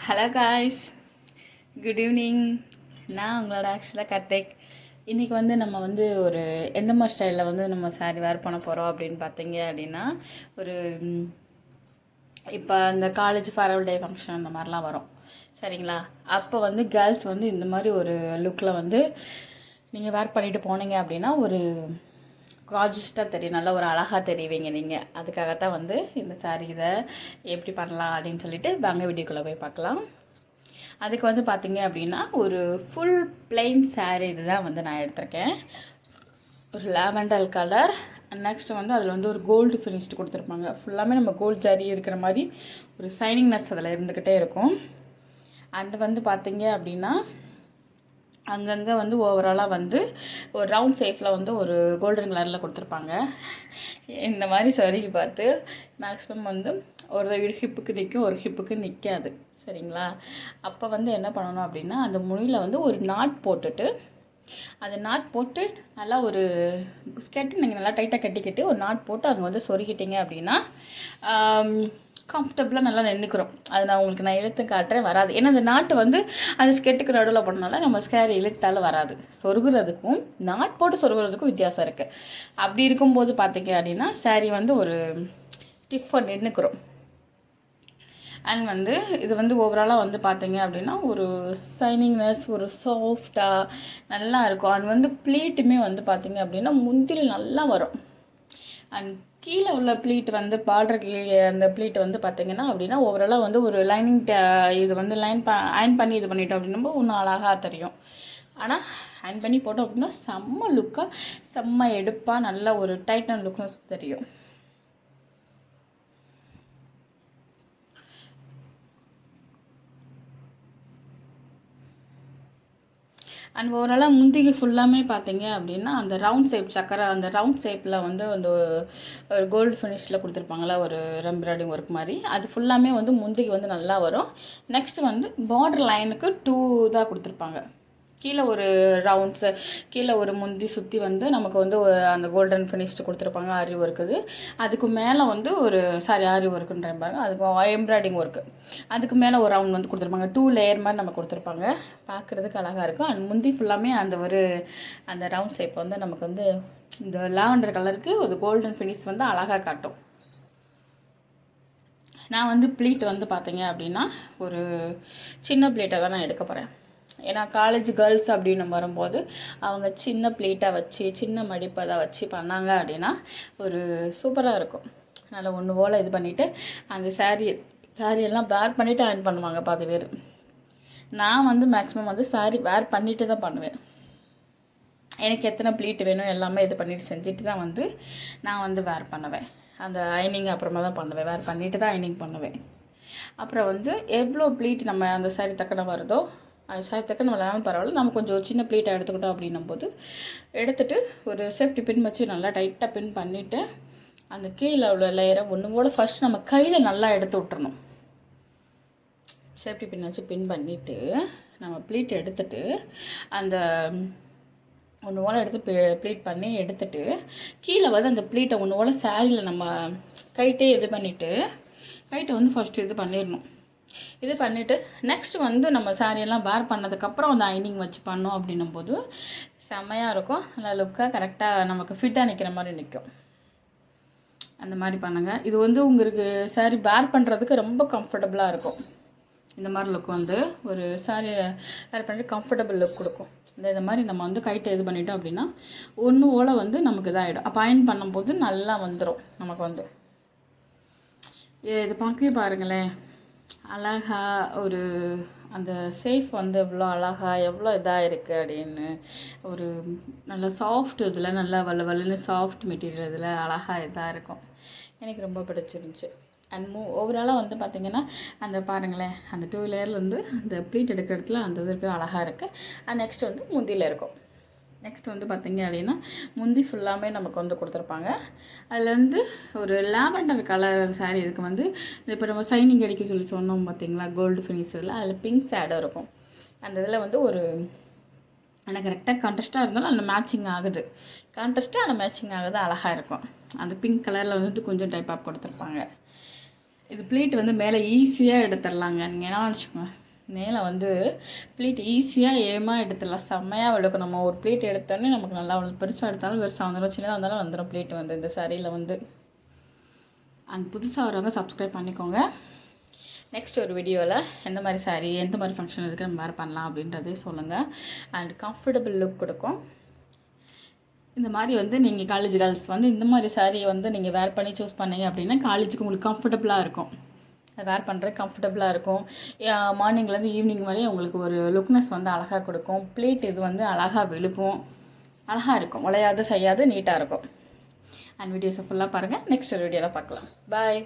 Hello guys, good evening. நான் உங்களோட ஆக்சுவலாக கார்த்திக். இன்றைக்கி நம்ம ஒரு எந்த மாதிரி ஸ்டைலில் நம்ம சாரீ வேர் பண்ண போகிறோம் அப்படின்னு பார்த்தீங்க அப்படின்னா, ஒரு இப்போ அந்த காலேஜ் ஃபேர்வெல் டே ஃபங்க்ஷன் அந்த மாதிரிலாம் வரும் சரிங்களா. அப்போ கேர்ள்ஸ் இந்த மாதிரி ஒரு லுக்கில் நீங்கள் வேர் பண்ணிட்டு போனீங்க அப்படின்னா ஒரு க்ராஜஸ்ட்டாக தெரியும், நல்லா ஒரு அழகாக தெரிவிங்க நீங்கள். அதுக்காகத்தான் இந்த சாரீ இதை எப்படி பண்ணலாம் அப்படின்னு சொல்லிட்டு வாங்க வீடியோக்குள்ளே போய் பார்க்கலாம். அதுக்கு பார்த்தீங்க அப்படின்னா ஒரு ஃபுல் பிளெயின் சாரீ இதுதான் நான் எடுத்திருக்கேன். ஒரு லாவெண்டர் கலர். நெக்ஸ்ட் அதில் ஒரு கோல்டு ஃபினிஷ்டு கொடுத்துருப்பாங்க. ஃபுல்லாமே நம்ம கோல்டு ஜரி இருக்கிற மாதிரி ஒரு சைனிங்னஸ் அதில் இருந்துக்கிட்டே இருக்கும். அண்டு பார்த்தீங்க அப்படின்னா அங்கங்கே ஓவராலாக ஒரு ரவுண்ட் ஷேப்பில் ஒரு கோல்டன் கலரில் கொடுத்துருப்பாங்க. இந்த மாதிரி சொருகி பார்த்து மேக்ஸிமம் ஒரு ஹிப்புக்கு நிற்கும், ஒரு ஹிப்புக்கு நிற்காது சரிங்களா. அப்போ என்ன பண்ணணும் அப்படின்னா அந்த முனியில் ஒரு நாட் போட்டுட்டு அந்த நாட் போட்டு நல்லா ஒரு ஸ்கெட்டு நீங்கள் நல்லா டைட்டாக கட்டிக்கிட்டு ஒரு நாட் போட்டு அங்கே சொருகிட்டீங்க அப்படின்னா கம்ஃபர்டபுளாக நல்லா நின்றுக்கிறோம். அது நான் இழுத்து காட்டுறேன், வராது. ஏன்னா அந்த நாட்டு அந்த ஸ்கெட்டுக்கு நடுவில் பண்ணனால நம்ம ஸ்கேர் இழுத்தாலும் வராது. சொருகுறதுக்கும் நாட் போட்டு சொருகுறதுக்கும் வித்தியாசம் இருக்குது. அப்படி இருக்கும்போது பார்த்தீங்க அப்படின்னா சாரீ ஒரு டிஃபாக நின்றுக்கிறோம். அண்ட் இது ஓவராலாக பார்த்தீங்க அப்படின்னா ஒரு சைனிங்னஸ், ஒரு சாஃப்டாக நல்லா இருக்கும். அண்ட் ப்ளீட்டுமே பார்த்தீங்க அப்படின்னா முந்தில் நல்லா வரும். அண்ட் கீழே உள்ள ப்ளீட் பார்டர் கீழே அந்த ப்ளீட் பார்த்தீங்கன்னா அப்படின்னா ஓவராலாக ஒரு லைனிங் இது அயன் பண்ணி இது பண்ணிட்டோம் அப்படின்னா இன்னும் அழகாக தெரியும். ஆனால் அயன் பண்ணி போட்டோம் அப்படின்னா செம்ம லுக்காக, செம்ம எடுப்பாக, நல்ல ஒரு டைட்டன் லுக்னஸ் தெரியும். அண்ட் ஓவராலாக முந்திக்கு ஃபுல்லாமே பார்த்தீங்க அப்படின்னா அந்த ரவுண்ட் ஷேப் சக்கரை, அந்த ரவுண்ட் ஷேப்பில் அந்த ஒரு கோல்டு ஃபினிஷில் கொடுத்துருப்பாங்களா ஒரு எம்ப்ராய்டிங் ஒர்க் மாதிரி, அது ஃபுல்லாமே முந்திக்கு நல்லா வரும். நெக்ஸ்ட்டு பார்டர் லைனுக்கு 2 இதாக கொடுத்துருப்பாங்க. கீழே ஒரு ரவுண்ட்ஸு, கீழே ஒரு முந்தி சுற்றி நமக்கு அந்த கோல்டன் ஃபினிஷ்டு கொடுத்துருப்பாங்க ஆரி ஒர்க்குது. அதுக்கு மேலே ஒரு ஆரி ஒர்க்குன்ற பாருங்க, அதுக்கு எம்ப்ராய்டிங் ஒர்க்கு, அதுக்கு மேலே ஒரு ரவுண்ட் கொடுத்துருப்பாங்க. 2 லேயர் மாதிரி நம்ம கொடுத்துருப்பாங்க. பார்க்குறதுக்கு அழகாக இருக்கும். அந்த முந்தி ஃபுல்லாமே அந்த ரவுண்ட் ஷேப் நமக்கு இந்த லாவெண்டர் கலருக்கு ஒரு கோல்டன் ஃபினிஷ் அழகாக காட்டும். நான் ப்ளீட் பார்த்தீங்க அப்படின்னா ஒரு சின்ன ப்ளீட்டை தான் நான் எடுக்க போகிறேன். ஏன்னா காலேஜ் கேர்ள்ஸ் அப்படின்னு வரும்போது அவங்க சின்ன ப்ளீட்டாக வச்சு சின்ன மடிப்பை தான் வச்சு பண்ணாங்க அப்படின்னா ஒரு சூப்பராக இருக்கும். நல்லா ஒன்று போல் இது பண்ணிவிட்டு அந்த சாரியெல்லாம் வேர் பண்ணிவிட்டு அயர்ன் பண்ணுவாங்க பாதி பேர். நான் மேக்ஸிமம் சாரி வேர் பண்ணிவிட்டு தான் பண்ணுவேன். எனக்கு எத்தனை ப்ளீட் வேணும் எல்லாமே இது பண்ணிவிட்டு செஞ்சுட்டு தான் நான் வேர் பண்ணுவேன். அந்த அயனிங் அப்புறமா தான் பண்ணுவேன், வேர் பண்ணிவிட்டு தான் அயனிங் பண்ணுவேன். அப்புறம் எவ்வளோ ப்ளீட் நம்ம அந்த சாரி தக்கன வருதோ அது சாயத்தக்க நம்ம வேணாலும் பரவாயில்ல, நம்ம கொஞ்சம் சின்ன ப்ளீட்டை எடுத்துக்கிட்டோம் அப்படின்னும் போது எடுத்துகிட்டு ஒரு சேஃப்டி பின் வச்சு நல்லா டைட்டாக பின் பண்ணிவிட்டு அந்த கீழே உள்ள லேயரை ஒன்று போல் ஃபஸ்ட் நம்ம கையில் நல்லா எடுத்து விட்டுறணும். சேஃப்டி பின் வச்சு பின் பண்ணிவிட்டு நம்ம ப்ளீட் எடுத்துகிட்டு அந்த ஒன்று போல் எடுத்து ப்ளீட் பண்ணி எடுத்துகிட்டு கீழே அந்த ப்ளீட்டை ஒன்று போல் சாரியில் நம்ம கைட்டே இது பண்ணிவிட்டு கைட்டை ஃபஸ்ட்டு இது பண்ணிடணும். இது பண்ணிவிட்டு நெக்ஸ்ட் நம்ம சாரியெல்லாம் வேர் பண்ணதுக்கப்புறம் அந்த அயனிங் வச்சு பண்ணோம் அப்படின்னும் போது செம்மையாக இருக்கும். நல்லா லுக்காக கரெக்டாக நமக்கு ஃபிட்டாக நிற்கிற மாதிரி நிற்கும். அந்த மாதிரி பண்ணுங்கள். இது உங்களுக்கு சாரி வேர் பண்ணுறதுக்கு ரொம்ப கம்ஃபர்டபுளாக இருக்கும். இந்த மாதிரி லுக் ஒரு சாரி வேர் பண்ணிட்டு கம்ஃபர்டபுள் லுக் கொடுக்கும். இந்த மாதிரி நம்ம கைட்டை இது பண்ணிட்டோம் அப்படின்னா ஒன்று ஓலை நமக்கு இதாகிடும். அப்போ அயன் பண்ணும்போது நல்லா வந்துடும் நமக்கு இது பார்க்கவே பாருங்களேன், அழகாக ஒரு அந்த சேஃப் எவ்வளோ அழகாக எவ்வளோ இதாக இருக்குது அப்படின்னு ஒரு நல்ல சாஃப்ட் இதில் நல்லா வலுன்னு சாஃப்ட் மெட்டீரியல் இதில் அழகாக இதாக இருக்கும். எனக்கு ரொம்ப பிடிச்சிருந்துச்சு. அண்ட் ஓவராலாக பார்த்திங்கன்னா அந்த பாருங்களேன் அந்த 2 லேயர்லேருந்து அந்த ப்ளீட் எடுக்கிற இடத்துல அந்த இது இருக்கிற அழகாக இருக்குது. அண்ட் நெக்ஸ்ட் முந்தியில் இருக்கும். நெக்ஸ்ட் பார்த்திங்க அப்படின்னா முந்தி ஃபுல்லாமே நமக்கு கொடுத்துருப்பாங்க. அதில் ஒரு லாவெண்டர் கலர் சாரீ இதுக்கு இப்போ நம்ம சைனிங் அடிக்க சொல்லி சொன்னோம் பார்த்திங்களா, கோல்டு ஃபினிஷில் அதில் பிங்க் ஷேடோ இருக்கும். அந்த இதில் ஒரு ஆனால் கரெக்டாக கான்ட்ராஸ்ட்டாக இருந்தாலும் அந்த மேட்சிங் ஆகுது, கான்ட்ராஸ்ட்டாக அந்த மேட்சிங் ஆகுது, அழகாக இருக்கும். அந்த பிங்க் கலரில் கொஞ்சம் டைப் ஆஃப் கொடுத்துருப்பாங்க. இது ப்ளீட் வந்து மேலே ஈஸியாக எடுத்துடலாங்க. நீங்கள் என்ன வச்சுக்கோங்க, மேலே வந்து ப்ளீட் ஈஸியாக எடுத்துடலாம். செம்மையாக விழுக்கும். நம்ம ஒரு ப்ளீட் எடுத்தோடனே நமக்கு நல்லா பெருசாக எடுத்தாலும் பெருசாக வந்துடும், சின்னதாக இருந்தாலும் வந்துடும் ப்ளீட் வந்து இந்த சாரியில் வந்து. அண்ட் புதுசாக வரவங்க சப்ஸ்கிரைப் பண்ணிக்கோங்க. நெக்ஸ்ட் ஒரு வீடியோவில் எந்த மாதிரி சாரீ எந்த மாதிரி ஃபங்க்ஷன் இருக்குது நம்ம வேறு பண்ணலாம் அப்படின்றதே சொல்லுங்கள். அண்ட் கம்ஃபர்டபுள் லுக் கொடுக்கும். இந்த மாதிரி வந்து நீங்கள் காலேஜ் கேர்ள்ஸ் வந்து இந்த மாதிரி சாரியை வந்து நீங்கள் வேர் பண்ணி சூஸ் பண்ணீங்க அப்படின்னா காலேஜுக்கு உங்களுக்கு கம்ஃபர்டபுளாக இருக்கும். வேர் பண்ணுறது கம்ஃபர்டபுளாக இருக்கும். மார்னிங்லேருந்து ஈவினிங் வரையும் உங்களுக்கு ஒரு லுக்னஸ் வந்து அழகாக கொடுக்கும். ப்ளீட் இது வந்து அழகாக விழுக்கும், அழகாக இருக்கும், உழையாது செய்யாது நீட்டாக இருக்கும். அண்ட் வீடியோஸை ஃபுல்லாக பாருங்கள். நெக்ஸ்ட் ஒரு வீடியோவில் பார்க்கலாம். பாய்.